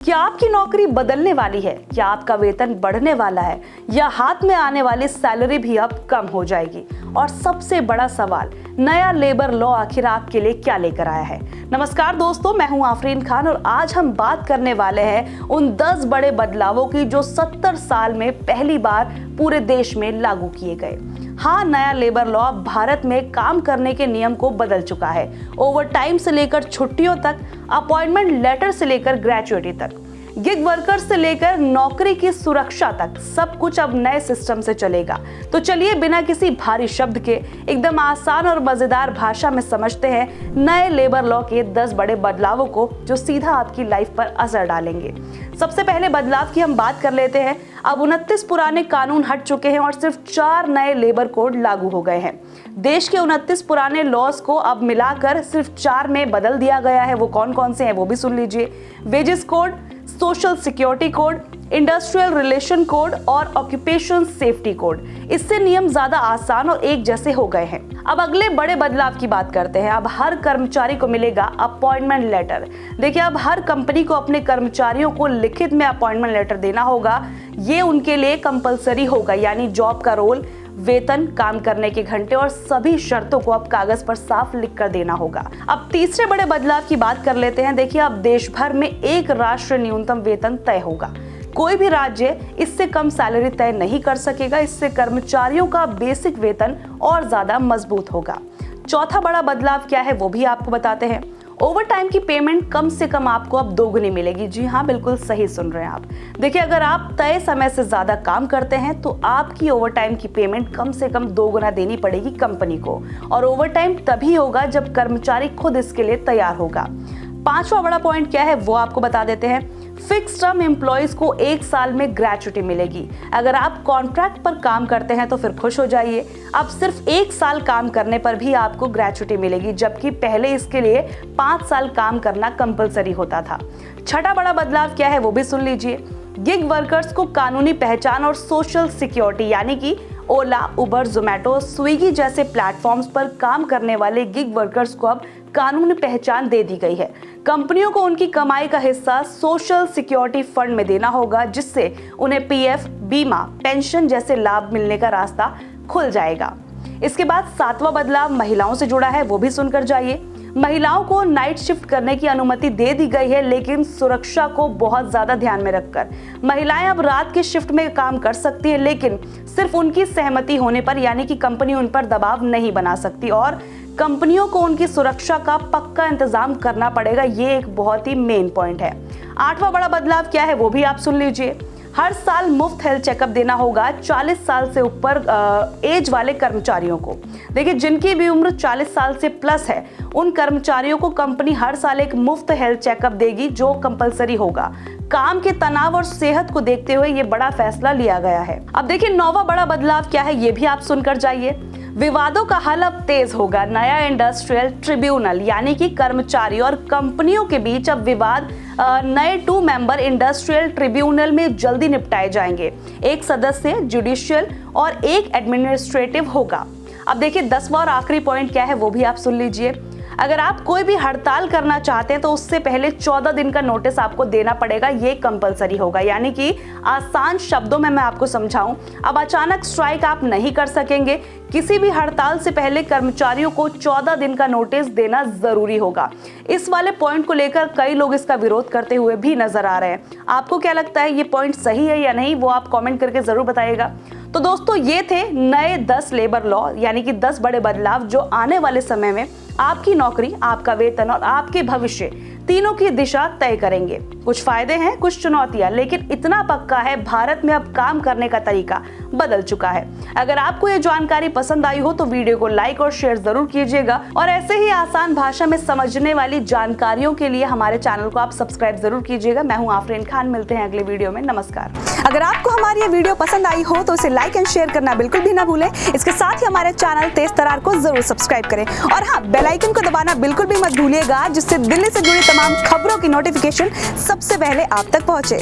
क्या आपकी नौकरी बदलने वाली है, या आपका वेतन बढ़ने वाला है, या हाथ में आने वाली सैलरी भी अब कम हो जाएगी? और सबसे बड़ा सवाल, नया लेबर लॉ आखिर आपके लिए क्या लेकर आया है? नमस्कार दोस्तों, मैं हूं आफरीन खान और आज हम बात करने वाले हैं उन 10 बड़े बदलावों की जो 70 साल में पहली बार पूरे देश में लागू किए गए। हाँ, नया लेबर लॉ भारत में काम करने के नियम को बदल चुका है। ओवर टाइम से लेकर छुट्टियों तक, अपॉइंटमेंट लेटर से लेकर ग्रेजुएटी तक, गिग वर्कर्स से लेकर नौकरी की सुरक्षा तक, सब कुछ अब नए सिस्टम से चलेगा। तो चलिए बिना किसी भारी शब्द के एकदम आसान और मजेदार भाषा में समझते हैं नए लेबर लॉ के 10 बड़े बदलावों को जो सीधा आपकी लाइफ पर असर डालेंगे। सबसे पहले बदलाव की हम बात कर लेते हैं। अब 29 पुराने कानून हट चुके हैं और सिर्फ 4 नए लेबर कोड लागू हो गए हैं। देश के 29 पुराने लॉज को अब मिलाकर सिर्फ 4 में बदल दिया गया है। वो कौन कौन से हैं वो भी सुन लीजिए। Wages code, social security code, industrial relation code और ऑक्यूपेशन सेफ्टी कोड। इससे नियम ज्यादा आसान और एक जैसे हो गए हैं। अब अगले बड़े बदलाव की बात करते हैं। अब हर कर्मचारी को मिलेगा अपॉइंटमेंट लेटर। देखिए, अब हर कंपनी को अपने कर्मचारियों को लिखित में अपॉइंटमेंट लेटर देना होगा। ये उनके लिए कंपलसरी होगा, यानी जॉब का रोल, वेतन, काम करने के घंटे और सभी शर्तों को अब कागज पर साफ लिख कर देना होगा। अब तीसरे बड़े बदलाव की बात कर लेते हैं। देखिए, अब देश भर में एक राष्ट्रीय न्यूनतम वेतन तय होगा। कोई भी राज्य इससे कम सैलरी तय नहीं कर सकेगा। इससे कर्मचारियों का बेसिक वेतन और ज्यादा मजबूत होगा। चौथा बड़ा बदलाव क्या है वो भी आपको बताते हैं। ओवर टाइम की पेमेंट कम से कम आपको अब दोगुनी मिलेगी। जी हाँ, बिल्कुल सही सुन रहे हैं आप। देखिए, अगर आप तय समय से ज्यादा काम करते हैं तो आपकी ओवर टाइम की पेमेंट कम से कम 2 गुना देनी पड़ेगी कंपनी को। और ओवर टाइम तभी होगा जब कर्मचारी खुद इसके लिए तैयार होगा। पांचवा बड़ा पॉइंट क्या है वो आपको बता देते हैं। फिक्स टर्म एम्प्लॉइज को 1 साल में ग्रेच्युटी मिलेगी। अगर आप कॉन्ट्रैक्ट पर काम करते हैं तो फिर खुश हो जाइए। अब सिर्फ 1 साल काम करने पर भी आपको ग्रेच्युटी मिलेगी, जबकि पहले इसके लिए 5 साल काम करना कंपलसरी होता था। छठा बड़ा बदलाव क्या है वो भी सुन लीजिए। गिग वर्कर्स को कानूनी पहचान और सोशल सिक्योरिटी, यानी कि ओला, उबर, जोमैटो, स्विगी जैसे प्लेटफॉर्म्स पर काम करने वाले गिग वर्कर्स को अब कानूनी पहचान दे दी गई है। कंपनियों को उनकी कमाई का हिस्सा सोशल सिक्योरिटी फंड में देना होगा, जिससे उन्हें पीएफ, बीमा, पेंशन जैसे लाभ मिलने का रास्ता खुल जाएगा। इसके बाद 7वां बदलाव महिलाओं से जुड़ा है, वो भी सुनकर जाइए। महिलाओं को नाइट शिफ्ट करने की अनुमति दे दी गई है, लेकिन सुरक्षा को बहुत ज्यादा ध्यान में रखकर। महिलाएं अब रात की शिफ्ट में काम कर सकती हैं, लेकिन सिर्फ उनकी सहमति होने पर, यानी कि कंपनी उन पर दबाव नहीं बना सकती। और कंपनियों को उनकी सुरक्षा का पक्का इंतजाम करना पड़ेगा। ये एक बहुत ही मेन पॉइंट है। 8वां बड़ा बदलाव क्या है वो भी आप सुन लीजिए। हर साल मुफ्त हेल्थ चेकअप देना होगा 40 साल से ऊपर एज वाले कर्मचारियों को। देखिए, जिनकी भी उम्र 40 साल से प्लस है, उन कर्मचारियों को कंपनी हर साल एक मुफ्त हेल्थ चेकअप देगी, जो कंपलसरी होगा। काम के तनाव और सेहत को देखते हुए ये बड़ा फैसला लिया गया है। अब देखिए, 9वां बड़ा बदलाव क्या है ये भी आप सुनकर जाइए। विवादों का हल अब तेज होगा। नया इंडस्ट्रियल ट्रिब्यूनल, यानी कि कर्मचारी और कंपनियों के बीच अब विवाद नए 2 मेंबर इंडस्ट्रियल ट्रिब्यूनल में जल्दी निपटाए जाएंगे। एक सदस्य जुडिशियल और एक एडमिनिस्ट्रेटिव होगा। अब देखिए, 10वां और आखिरी पॉइंट क्या है वो भी आप सुन लीजिए। अगर आप कोई भी हड़ताल करना चाहते हैं तो उससे पहले 14 दिन का नोटिस आपको देना पड़ेगा। ये कंपलसरी होगा, यानी कि आसान शब्दों में मैं आपको समझाऊं, अब अचानक स्ट्राइक आप नहीं कर सकेंगे। किसी भी हड़ताल से पहले कर्मचारियों को 14 दिन का नोटिस देना जरूरी होगा। इस वाले पॉइंट को लेकर कई लोग इसका विरोध करते हुए भी नजर आ रहे हैं। आपको क्या लगता है, ये पॉइंट सही है या नहीं, वो आप कमेंट करके जरूर बताइएगा। तो दोस्तों, ये थे नए 10 लेबर लॉ, यानी कि 10 बड़े बदलाव जो आने वाले समय में आपकी नौकरी, आपका वेतन और आपके भविष्य तीनों की दिशा तय करेंगे। कुछ फायदे हैं, कुछ चुनौतियां, लेकिन इतना पक्का है, भारत में अब काम करने का तरीका बदल चुका है। अगर आपको ये जानकारी पसंद आई हो तो वीडियो को लाइक और शेयर जरूर कीजिएगा। और ऐसे ही आसान भाषा में समझने वाली जानकारियों के लिए हमारे चैनल को आप सब्सक्राइब जरूर कीजिएगा। मैं हूँ आफरीन खान, मिलते हैं अगले वीडियो में। नमस्कार। अगर आपको हमारी ये वीडियो पसंद आई हो तो इसे लाइक एंड शेयर करना बिल्कुल भी ना भूलें। इसके साथ ही हमारे चैनल तेज तरार को जरूर सब्सक्राइब करें और हाँ, बेल आइकन को दबाना बिल्कुल भी मत भूलिएगा, जिससे दिल्ली से जुड़ी तमाम खबरों की नोटिफिकेशन सबसे पहले आप तक पहुंचे।